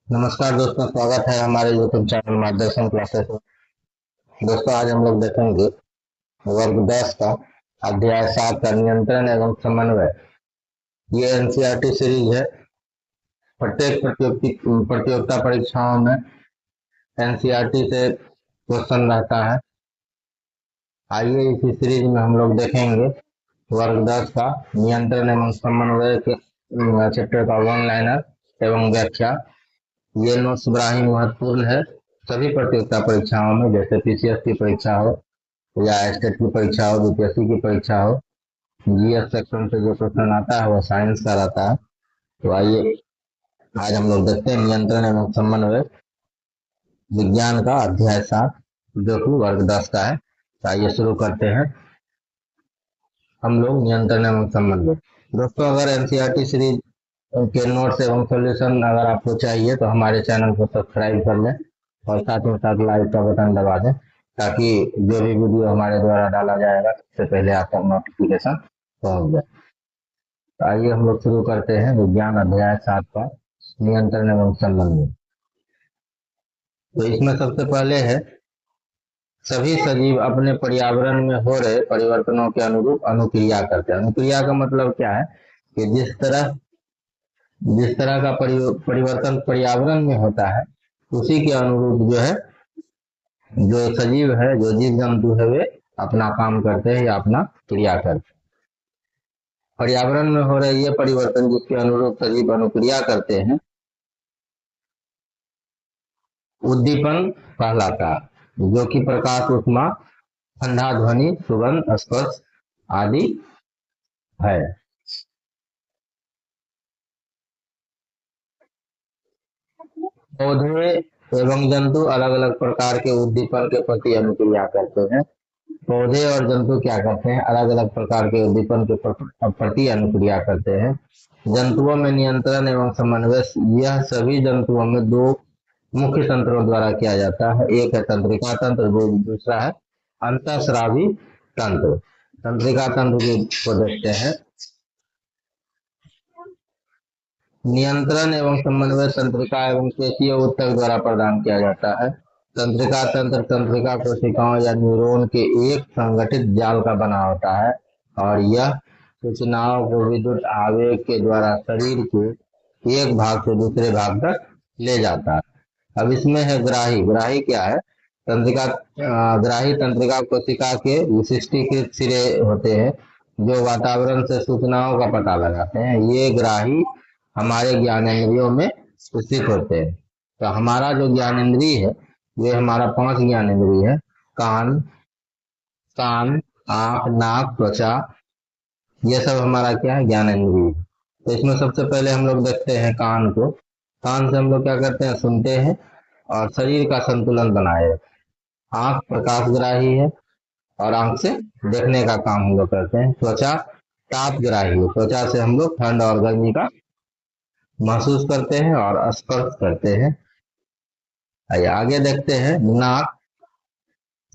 नमस्कार दोस्तों, स्वागत है हमारे यूट्यूब चैनल मार्गदर्शन क्लासेस में। दोस्तों, आज हम लोग देखेंगे वर्ग 10 का अध्याय 7 का नियंत्रण एवं समन्वय। ये एनसीईआरटी सीरीज है। प्रत्येक प्रतियोगिता परीक्षाओं में एनसीईआरटी से क्वेश्चन रहता है। आइए इसी सीरीज में हम लोग देखेंगे वर्ग 10 का नियंत्रण एवं समन्वय के चैप्टर का वन लाइनर एवं व्याख्या। ये नोट्स बड़ा ही महत्वपूर्ण है सभी प्रतियोगिता परीक्षाओं में, जैसे पीसीएस की परीक्षा हो या स्टेट की परीक्षा हो, बीपीएससी की परीक्षा हो। जीएस सेक्शन से जो क्वेश्चन आता है वो साइंस का रहता है। तो आइए आज हम लोग देखते हैं नियंत्रण एवं समन्वय विज्ञान का अध्याय 7, जो कि वर्ग 10 का है। तो आइए शुरू करते हैं हम लोग नियंत्रण एवं समन्वय। दोस्तों, अगर एनसीईआरटी सीरीज के नोट्स एवं सॉल्यूशन अगर आपको चाहिए तो हमारे चैनल को सब्सक्राइब कर लें और साथ में साथ लाइक का बटन दबा दें, ताकि जो भी वीडियो हमारे द्वारा डाला जाएगा सबसे पहले आपको नोटिफिकेशन पहुंच जाए। तो आइए हम लोग शुरू करते हैं विज्ञान अध्याय 7 का नियंत्रण एवं समन्वय। तो इसमें सबसे पहले है सभी सजीव अपने पर्यावरण में हो रहे परिवर्तनों के अनुरूप अनुक्रिया करते हैं। अनुक्रिया का मतलब क्या है कि जिस तरह का परिवर्तन पर्यावरण में होता है उसी के अनुरूप जो है, जो सजीव है, जो जीव जंतु है, वे अपना काम करते हैं या अपना क्रिया करते हैं। पर्यावरण में हो रहे ये परिवर्तन जिसके अनुरूप सजीव अनुक्रिया करते हैं, उद्दीपन कहलाता है, जो कि प्रकाश, ऊष्मा, ठंडा, ध्वनि, सुगंध, स्पर्श आदि है। पौधे एवं जंतु अलग अलग प्रकार के उद्दीपन के प्रति अनुक्रिया करते हैं। पौधे और जंतु क्या करते हैं? अलग अलग प्रकार के उद्दीपन के प्रति अनुक्रिया करते हैं। जंतुओं में नियंत्रण एवं समन्वय, यह सभी जंतुओं में दो मुख्य तंत्रों द्वारा किया जाता है। एक है तंत्रिका तंत्र, दूसरा है अंतःस्रावी तंत्र। तंत्रिका तंत्र को देखते हैं। नियंत्रण एवं समन्वय तंत्रिका एवं पेशीय ऊतक द्वारा प्रदान किया जाता है। तंत्रिका तंत्र तंत्रिका कोशिकाओं या न्यूरॉन के एक संगठित जाल का बना होता है और यह सूचनाओं को विद्युत आवेग के द्वारा शरीर के एक भाग से दूसरे भाग तक ले जाता है। अब इसमें है ग्राही। ग्राही क्या है? ग्राही तंत्रिका कोशिका के विशिष्टीकृत सिरे होते हैं जो वातावरण से सूचनाओं का पता लगाते हैं। ये ग्राही हमारे ज्ञानेंद्रियों में स्थित होते हैं। तो हमारा जो ज्ञानेंद्रिय है, ये हमारा 5 ज्ञानेंद्रिय है। कान, आंख, नाक, त्वचा, ये सब हमारा क्या है? ज्ञानेंद्रिय। तो इसमें सबसे पहले हम लोग देखते हैं कान को। कान से हम लोग क्या करते हैं? सुनते हैं और शरीर का संतुलन बनाए रखते हैं। आंख प्रकाशग्राही है और आंख से देखने का काम हम लोग करते हैं। त्वचा तापग्राही है, त्वचा से हम लोग ठंड और गर्मी का महसूस करते हैं और स्पर्श करते हैं। आइए आगे देखते हैं नाक।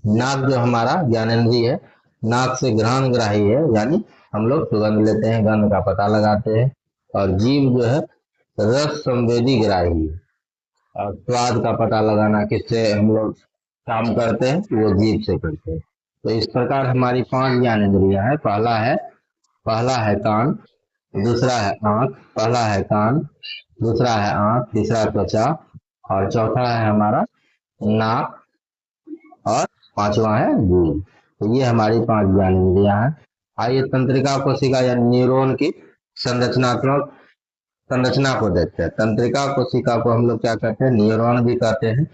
नाक जो हमारा ज्ञानेंद्रिय है, नाक से घ्राण ग्राही है, यानी हम लोग सुगंध लेते हैं, गंध का पता लगाते हैं। और जीभ जो है रस संवेदी ग्राही है और स्वाद का पता लगाना किससे हम लोग काम करते हैं? वो जीभ से करते हैं। तो इस प्रकार हमारी 5 ज्ञानेंद्रियां हैं। पहला है कान, दूसरा है आंख, पहला है कान, दूसरा है आंख, तीसरा त्वचा और चौथा है हमारा नाक और पांचवा है जीभ। तो ये हमारी 5 ज्ञानेंद्रियां हैं। आइए तंत्रिका कोशिका या न्यूरॉन की संरचनात्मक संरचना को देखते हैं। तंत्रिका कोशिका को हम लोग क्या कहते हैं? न्यूरॉन भी कहते हैं।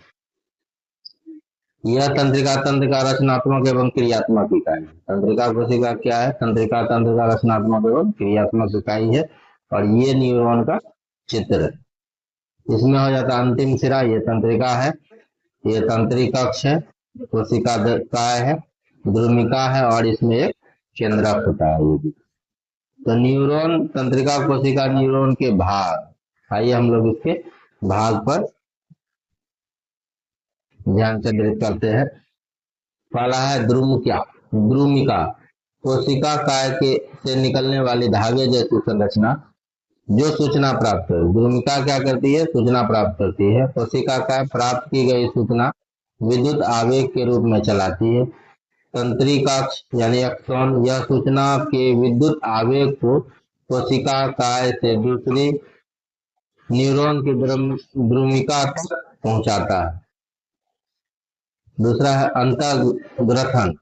यह तंत्रिका तंत्र का रचनात्मक एवं क्रियात्मक इकाई है। तंत्रिका कोशिका क्या है? तंत्रिका तंत्र का रचनात्मक एवं क्रियात्मक इकाई है और ये न्यूरॉन का चित्र है। इसमें हो जाता अंतिम सिरा, ये तंत्रिका है, ये तंत्रिक कक्ष है, कोशिका काय है, द्रुमिका है और इसमें एक केंद्रक होता है। ये भी तो न्यूरॉन, तंत्रिका कोशिका न्यूरॉन के भाग। आइए हम लोग इसके भाग पर ध्यान केंद्रित करते हैं। पहला है द्रुमिका। कोशिका काय के से निकलने वाली धागे जैसी संरचना। जो सूचना प्राप्त करे, द्रुमिका क्या करती है, सूचना प्राप्त करती है। कोशिका का प्राप्त की गई सूचना विद्युत आवेग के रूप में चलाती है। तंत्रिकाक्ष यानी एक्सॉन यह सूचना के विद्युत आवेग को कोशिका काय से दूसरी न्यूरॉन की द्रुमिका तक पहुंचाता है। दूसरा है अंतर्ग्रथन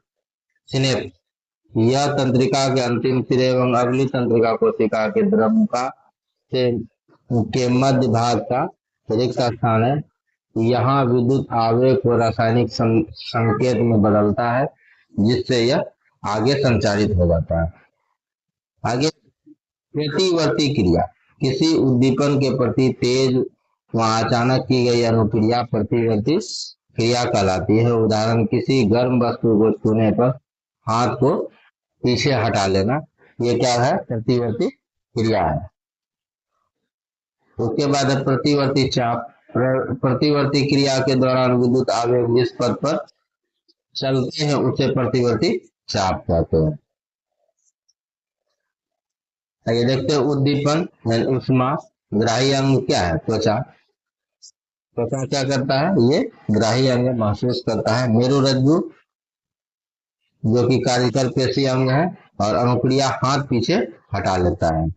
सिनेप्स, यह तंत्रिका के अंतिम सिरे एवं अगली तंत्रिका कोशिका के द्रुमिका से के मध्य भाग का रिक्त स्थान है। यहाँ विद्युत आवेग को रासायनिक संकेत में बदलता है, जिससे यह आगे संचारित हो जाता है। आगे प्रतिवर्ती क्रिया, किसी उद्दीपन के प्रति तेज व अचानक की गई अनुक्रिया प्रतिवर्ती क्रिया कहलाती है। उदाहरण, किसी गर्म वस्तु को छूने पर हाथ को पीछे हटा लेना, ये क्या है, प्रतिवर्ती क्रिया है। उसके बाद है प्रतिवर्ती चाप। प्रतिवर्ती क्रिया के दौरान विद्युत आवेग जिस पथ पर चलते हैं उसे प्रतिवर्ती चाप कहते हैं। आइए देखते हैं उद्दीपन यानी ऊष्मा। ग्राही अंग क्या है, त्वचा। त्वचा क्या करता है, ये ग्राही अंग महसूस करता है। मेरुरज्जु जो कि कार्यकर पेशी अंग है, और अनुक्रिया हाथ पीछे हटा लेता है।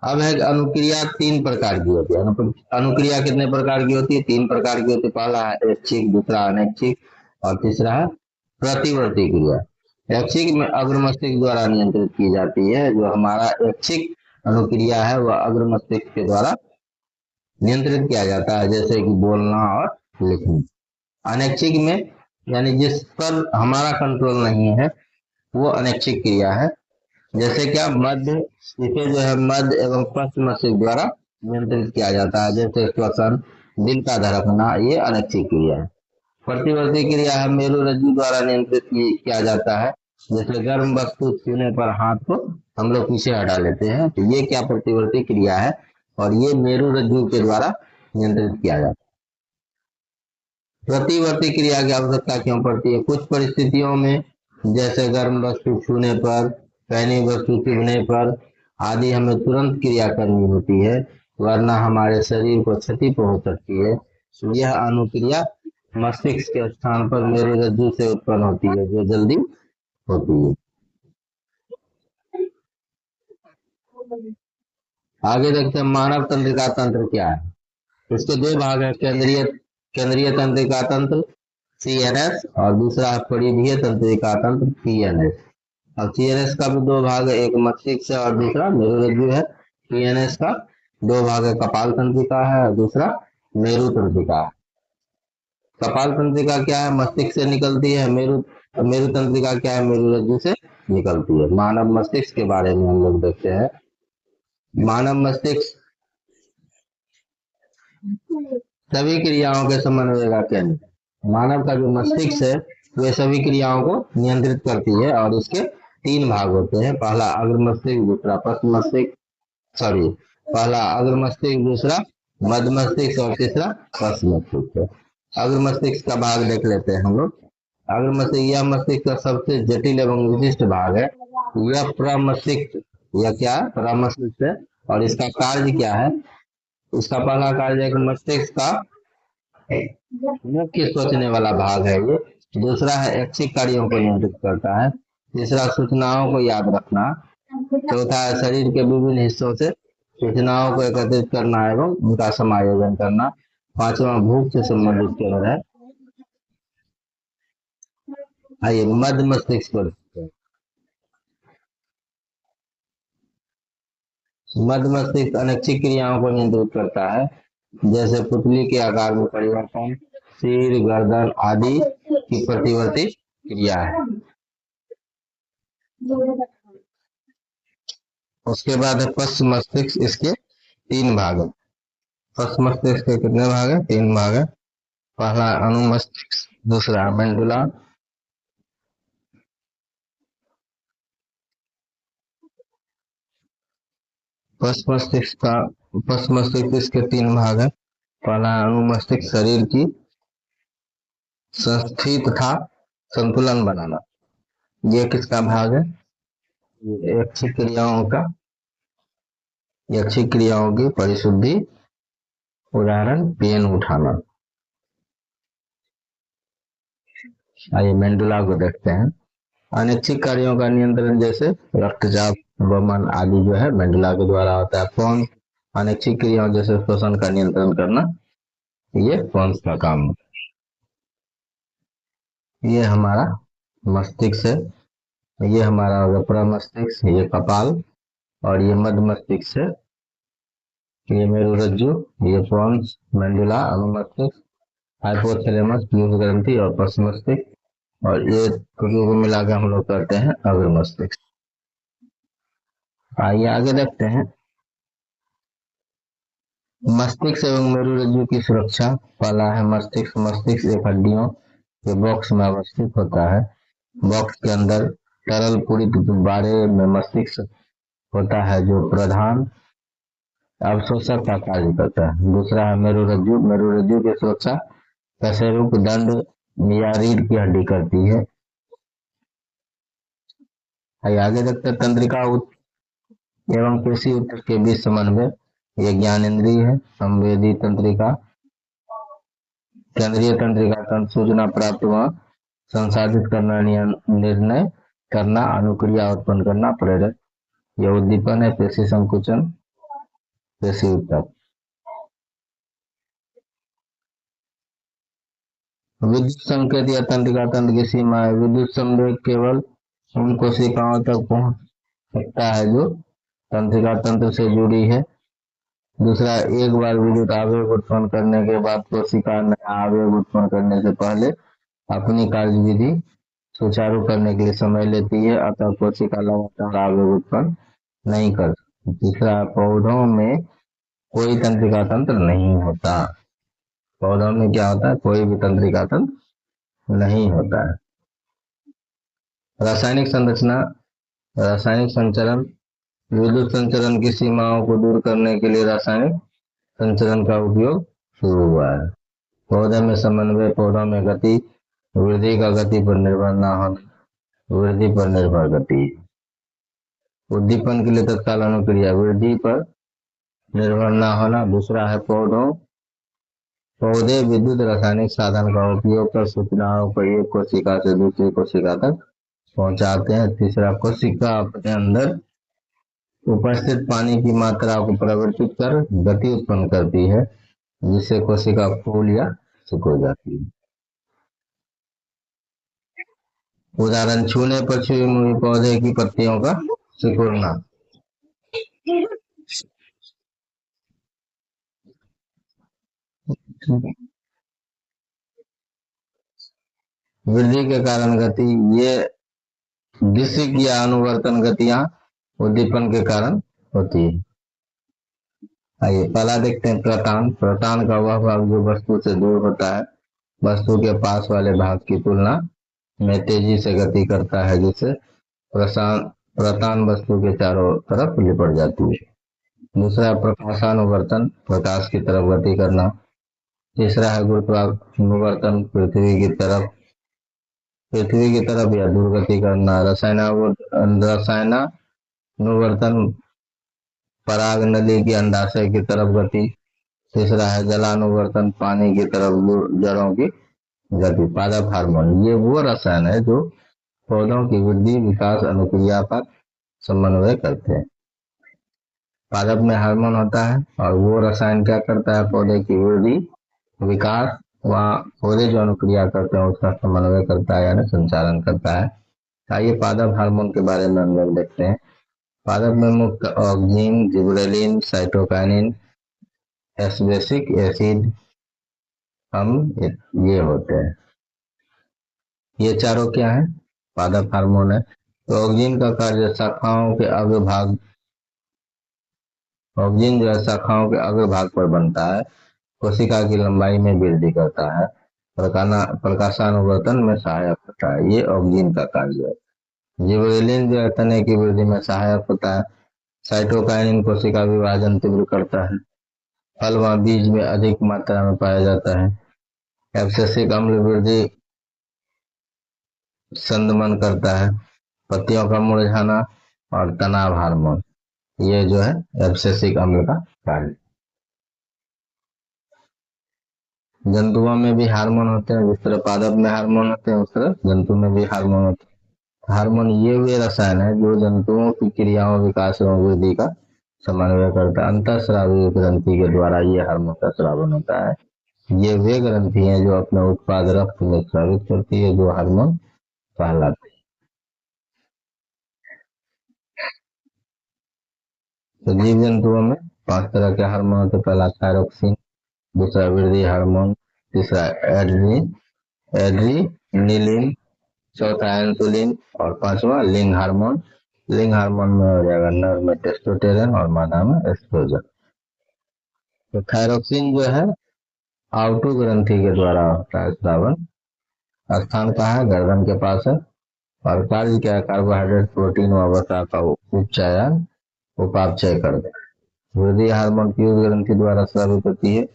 अब है अनुक्रिया तीन प्रकार की होती है। अनुक्रिया कितने प्रकार की होती है, तीन प्रकार की होती है। पहला है ऐच्छिक, दूसरा अनैच्छिक और तीसरा है प्रतिवर्ती क्रिया। ऐच्छिक में अग्र मस्तिष्क द्वारा नियंत्रित की जाती है। जो हमारा ऐच्छिक अनुक्रिया है वह अग्र मस्तिष्क के द्वारा नियंत्रित किया जाता है, जैसे कि बोलना और लिखना। अनैच्छिक में यानी जिस पर हमारा कंट्रोल नहीं है वो अनैच्छिक क्रिया है। जैसे क्या, मध्य, इसे जो है मध्य एवं पश्च मस्तिष्क द्वारा नियंत्रित किया जाता है, जैसे श्वसन, दिल का धड़कना, ये अनैच्छिक क्रिया है। प्रतिवर्ती क्रिया है मेरुरज्जु द्वारा नियंत्रित किया जाता है। जैसे गर्म वस्तु छूने पर हाथ को हम लोग पीछे हटा लेते हैं, तो ये क्या प्रतिवर्ती क्रिया है, और ये मेरुरज्जु के द्वारा नियंत्रित किया जाता है। प्रतिवर्ती क्रिया की आवश्यकता क्यों पड़ती है, कुछ परिस्थितियों में, जैसे गर्म वस्तु छूने पर, पहनी वस्तु चुभने पर आदि हमें तुरंत क्रिया करनी होती है, वरना हमारे शरीर को क्षति पहुंच सकती है। यह अनुक्रिया मस्तिष्क के स्थान पर मेरुरज्जु से उत्पन्न होती है, जो जल्दी होती है। आगे देखते हैं मानव तंत्रिका तंत्र क्या है। इसके दो भाग है, केंद्रीय केंद्रीय तंत्रिका तंत्र CNS और दूसरा परिधीय तंत्रिका तंत्र PNS। अब CNS का भी दो भाग है, एक मस्तिष्क है और दूसरा मेरुरज्जु है। PNS का दो भाग है, कपाल तंत्रिका है और दूसरा मेरु तंत्रिका है। कपाल तंत्रिका क्या है, मस्तिष्क से निकलती है। मेरु तंत्रिका क्या है, मेरुरज्जु से निकलती है। मानव मस्तिष्क के बारे में हम लोग देखते हैं। मानव मस्तिष्क सभी क्रियाओं के समन्वय का केंद्र। मानव का जो मस्तिष्क है वे सभी क्रियाओं को नियंत्रित करती है, और इसके तीन भाग होते हैं। पहला अग्र मस्तिष्क, दूसरा पश्च मस्तिष्क, सॉरी, पहला अग्र मस्तिष्क, दूसरा मध्य मस्तिष्क और तीसरा पश्च मस्तिष्क है। अग्र मस्तिष्क का भाग देख लेते हैं हम लोग। अग्र मस्तिष्क यह मस्तिष्क का सबसे जटिल एवं विशिष्ट भाग है। यह प्रमस्तिष्क, यह क्या है, प्रमस्तिष्क है। और इसका कार्य क्या है, इसका पहला कार्य एक मस्तिष्क का मुख्य सोचने वाला भाग है ये। दूसरा है ऐच्छिक कार्यों को नियंत्रित करता है। तीसरा सूचनाओं को याद रखना। चौथा है शरीर के विभिन्न हिस्सों से सूचनाओं को एकत्रित करना एवं उनका समायोजन करना। पांचवा भूख से संबंधित केंद्र है। आइए मध्य मस्तिष्क पर। मध्य मस्तिष्क अनैच्छिक क्रियाओं को नियंत्रित करता है, जैसे पुतली के आकार में परिवर्तन, सिर, गर्दन आदि की प्रतिवर्ती क्रिया है। उसके बाद है पश्च मस्तिष्क, इसके तीन भाग है। पश्च मस्तिष्क के कितने भाग है, तीन भाग है। पहला अनुमस्तिष्क, दूसरा मेंडुला, पश्च मस्तिष्क इसके तीन भाग है। पहला अनुमस्तिष्क शरीर की संस्थिति तथा संतुलन बनाना, ये किसका भाग है, ऐच्छिक क्रियाओं का ऐच्छिक क्रियाओं की परिशुद्धि, उदाहरण पेन उठाना। आइए मेंडुला को देखते हैं। अनैच्छिक कार्यों का नियंत्रण जैसे रक्तचाप, वमन आदि जो है मेंडुला के द्वारा होता है। फोन अनैच्छिक क्रियाओं जैसे श्वसन का नियंत्रण करना, ये फोन्स का काम है। ये हमारा मस्तिष्क है, ये हमारा होगा प्रमस्तिष्क, ये कपाल, और ये मध्य मस्तिष्क है, ये मेरुरज्जु, ये फोन्स, मेंडुला, अनुमस्तिष्क, हाइपोथैलेमस, पीयूष ग्रंथि और पश्च मस्तिष्क, और ये को मिलाकर हम लोग करते हैं अग्र मस्तिष्क। आइए आगे देखते हैं। मस्तिष्क एवं मेरुरज्जु की सुरक्षा। पहला है मस्तिष्क। मस्तिष्क एक हड्डियों के बॉक्स में अवस्थित होता है। बॉक्स के अंदर तरल पूरित गुब्बारे में मस्तिष्क होता है जो प्रधान अवशोषक का कार्य करता है। दूसरा है मेरुरज्जु। मेरुरज्जु की सुरक्षा कशेरुक, दंड या रीढ़ की हड्डी करती है। आगे देखते हैं तंत्रिका एवं पेशी ऊतक के बीच समन्वय। ये ज्ञानेंद्रिय है। संवेदी तंत्रिका, केंद्रीय तंत्रिका तंत्र सूचना प्राप्त व संसाधित करना, निर्णय करना, अनुक्रिया उत्पन्न करना, प्रेरक। यह उद्दीपन है। पेशी संकुचन, पेशी ऊतक। विद्युत संकेत या तंत्रिका तंत्र की सीमा है। विद्युत संवेग केवल उन कोशिकाओं तक पहुंच सकता है जो तंत्रिका तंत्र से जुड़ी है। दूसरा, एक बार विद्युत आवेग उत्पन्न करने के बाद कोशिका नया आवेग उत्पन्न करने से पहले अपनी कार्यविधि सुचारू करने के लिए समय लेती है, अतः कोशिका लगातार आवेग उत्पन्न नहीं कर सकती। तीसरा, पौधों में कोई तंत्रिका तंत्र नहीं होता। पौधों में क्या होता है? कोई भी तंत्रिका तंत्र नहीं होता है। रासायनिक संरचना, रासायनिक संचरण। विद्युत संचरण की सीमाओं को दूर करने के लिए रासायनिक संचरण का उपयोग शुरू हुआ है। पौधे में समन्वय, पौधों में गति, वृद्धि का गति पर निर्भर न होना, वृद्धि पर निर्भर गति। उद्दीपन के लिए तत्काल अनुक्रिया, वृद्धि पर निर्भर न होना। दूसरा है पौधे विद्युत रासायनिक साधन का उपयोग कर सूचनाओं को एक कोशिका से दूसरी कोशिका तक पहुंचाते हैं। तीसरा, कोशिका अपने अंदर उपस्थित पानी की मात्रा को परिवर्तित कर गति उत्पन्न करती है, जिससे कोशिका फूल या सिकुड़ जाती है। उदाहरण, छूने पर छुई हुई पौधे की पत्तियों का सिकुड़ना। वृद्धि के कारण गति, ये दिशिक या अनुवर्तन गतियां उद्दीपन के कारण होती है। आइए पहला देखते हैं प्रतान। प्रतान का वह भाग जो वस्तु से दूर होता है, वस्तु के पास वाले भाग की तुलना में तेजी से गति करता है, जिससे प्रतान वस्तु के चारों तरफ लिपट जाती है। दूसरा, प्रकाशानुवर्तन, प्रकाश की तरफ गति करना। तीसरा है गुरुत्वानुवर्तन, पृथ्वी की तरफ या दूर गति करना। रसायनानुवर्तन, पराग नली की अंडाशय की तरफ गति। तीसरा है जलानुवर्तन, पानी की तरफ जड़ों की गति। पादप हार्मोन, ये वो रसायन है जो पौधों की वृद्धि, विकास, अनुक्रिया पर समन्वय करते हैं। पादप में हार्मोन होता है और वो रसायन क्या करता है? पौधे की वृद्धि, विकास व पौधे जो अनुक्रिया करते हैं उसका समन्वय करता है, यानी संचालन करता है। आइए पादप हार्मोन के बारे में हम लोग देखते हैं। पादप में मुख्य ऑक्सिन, जिबरेलिन, साइटोकाइनिन, एस्बेसिक एसिड, हम ये होते हैं। ये चारों क्या है? पादप हार्मोन है। तो ऑक्सिन का कार्य शाखाओं के अग्रभाग, ऑक्सिन जो है शाखाओं के अग्रभाग पर बनता है, कोशिका की लंबाई में वृद्धि करता है, प्रकाशानुवर्तन में सहायक होता है। ये ऑक्सिन का कार्य है। जिबरेलिन जो है तने की वृद्धि में सहायक होता है। साइटोकाइनिन कोशिका विभाजन तीव्र करता है। फल व बीज में अधिक मात्रा में पाया जाता है। एब्सिसिक अम्ल वृद्धि संदमन करता है। पत्तियों का मुरझाना, और तनाव हार्मोन, ये जो है एब्सेसिक अम्ल का कार्य। जंतुओं में भी हार्मोन होते हैं, जिस तरह पादप में हार्मोन होते हैं उस तरह जंतु में भी हार्मोन होते हैं। हार्मोन ये वे रसायन है जो जंतुओं की क्रियाओं, विकास एवं वृद्धि का समन्वय करता है। अंतःस्रावी ग्रंथि के द्वारा ये हार्मोन का स्रावन होता है। ये वे ग्रंथि हैं जो अपना उत्पाद रक्त में स्रावित करती है, जो हार्मोन कहलाते हैं। तो जीव जंतुओं में 5 तरह के हार्मोन होते हैं। पहला थायरोक्सिन, दूसरा वृद्धि हार्मोन, तीसरा एड्रीनिलिन, चौथा इंसुलिन और पांचवा लिंग हार्मोन। लिंग हार्मोन में हो जाएगा नर में टेस्टोस्टेरोन और मादा में एस्ट्रोजन। तो थायरोक्सिन जो है आउटो ग्रंथि के द्वारा होता है स्रावन। स्थान कहाँ है? गर्दन के पास है। और कार्य क्या है? कार्बोहाइड्रेट, प्रोटीन व वसा का उपचयन, उपापचय कर दे। वृद्धि हार्मोन पीयूष ग्रंथि द्वारा स्रावित होती है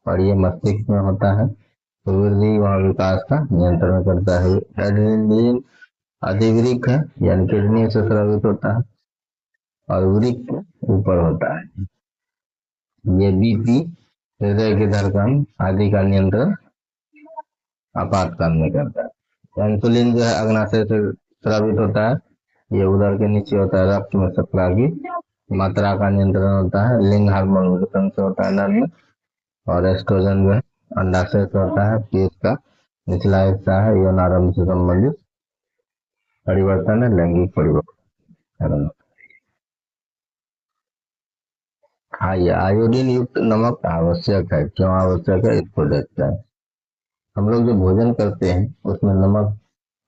और ये मस्तिष्क में होता है। तो वृद्धि व विकास का नियंत्रण करता है। एड्रेनलिन अधिवृक्क है, यानी किडनी से स्रावित होता है और वृक्क ऊपर होता है। ये बीपी, हृदय की धड़कन आदि का नियंत्रण आपातकाल में करता है। इंसुलिन जो है अग्नाशय से स्रावित होता है, ये उदर के नीचे होता है। रक्त में शर्करा की मात्रा का नियंत्रण होता है। लिंग हार्मोन वृषण से होता है नर में। और एस्ट्रोजन जो है अंडाशय से होता है। पेट का निचला हिस्सा है, यौनारंभ से संबंधित परिवर्तन है, लैंगिक परिवर्तन। हाँ, ये आयोडीन युक्त नमक आवश्यक है। क्यों आवश्यक है इसको देखते हैं। हम लोग जो भोजन करते हैं उसमें नमक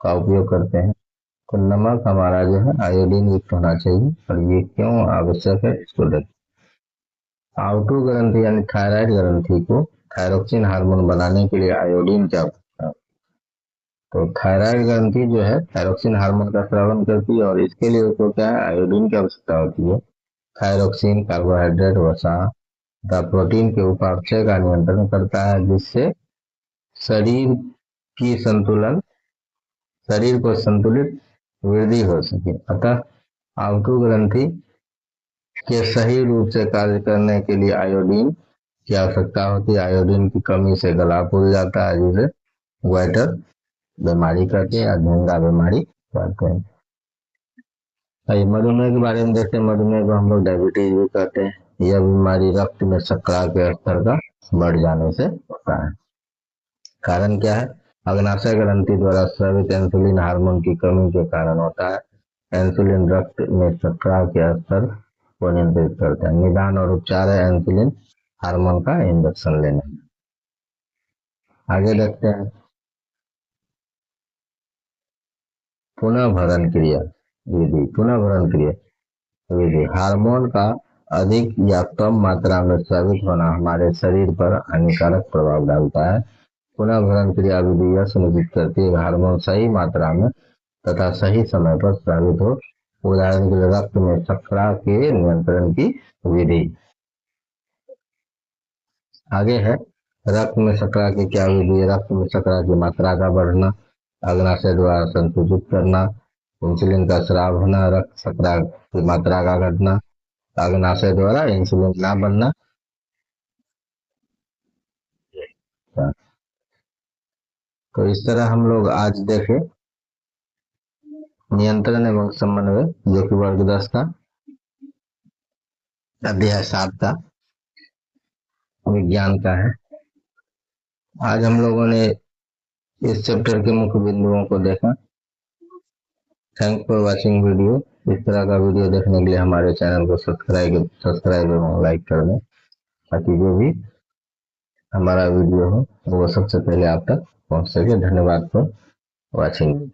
का उपयोग करते हैं, तो नमक हमारा जो है आयोडीन युक्त होना चाहिए। और ये क्यों आवश्यक है इसको देखते हैं। आउटो ग्रंथि यानी थायराइड ग्रंथि को थायरोक्सिन हार्मोन बनाने के लिए आयोडीन की आवश्यकता है। तो थायराइड ग्रंथि जो है थायरोक्सिन हार्मोन का स्रावन करती है और इसके लिए उसको क्या है? आयोडीन की आवश्यकता होती है। थायरोक्सिन कार्बोहाइड्रेट, वसा तथा प्रोटीन के उपापचय का नियंत्रण करता है, जिससे शरीर की संतुलन शरीर को संतुलित वृद्धि हो सके। अतः आउटो ग्रंथि के सही रूप से कार्य करने के लिए आयोडीन की आवश्यकता होती है। आयोडीन की कमी से गला फूल जाता है, जिसे ग्वाइटर बीमारी कहते हैं या झींगा बीमारी कहते हैं। मधुमेह के बारे में देखते हैं। मधुमेह को हम लोग डायबिटीज भी कहते हैं। यह बीमारी रक्त में शर्करा के स्तर का बढ़ जाने से होता है। कारण क्या है? अग्नाशय ग्रंथि द्वारा स्रावित इंसुलिन हार्मोन की कमी के कारण होता है। इंसुलिन रक्त में शर्करा के स्तर को नियंत्रित करता है। निदान और उपचार है इंसुलिन हार्मोन का इंजेक्शन लेना। आगे देखते हैं पुनः भरण क्रिया विधि। पुनः भरण क्रिया विधि हार्मोन का अधिक या कम मात्रा में स्रावित होना हमारे शरीर पर हानिकारक प्रभाव डालता है। पुनः भरण क्रिया विधि यह सुनिश्चित करती है हार्मोन सही मात्रा में तथा सही समय पर स्रावित हो। उदाहरण के लिए रक्त में शर्करा के नियंत्रण की विधि। आगे है रक्त में शर्करा की क्या विधि है? रक्त में शर्करा की मात्रा का बढ़ना, अग्नाशय द्वारा संकुचित करना, इंसुलिन का स्राव होना, रक्त शर्करा की मात्रा का घटना, अग्नाशय द्वारा इंसुलिन ना बनना। तो इस तरह हम लोग आज देखे नियंत्रण एवं समन्वय, जो कि वर्ग 10 का अध्याय 7 का विज्ञान का है। आज हम लोगों ने इस चैप्टर के मुख्य बिंदुओं को देखा। Thank for watching video. इस तरह का वीडियो देखने के लिए हमारे चैनल को सब्सक्राइब एवं लाइक कर दें, ताकि जो भी हमारा वीडियो हो वो सबसे पहले आप तक पहुंच सके। धन्यवाद फॉर वॉचिंग।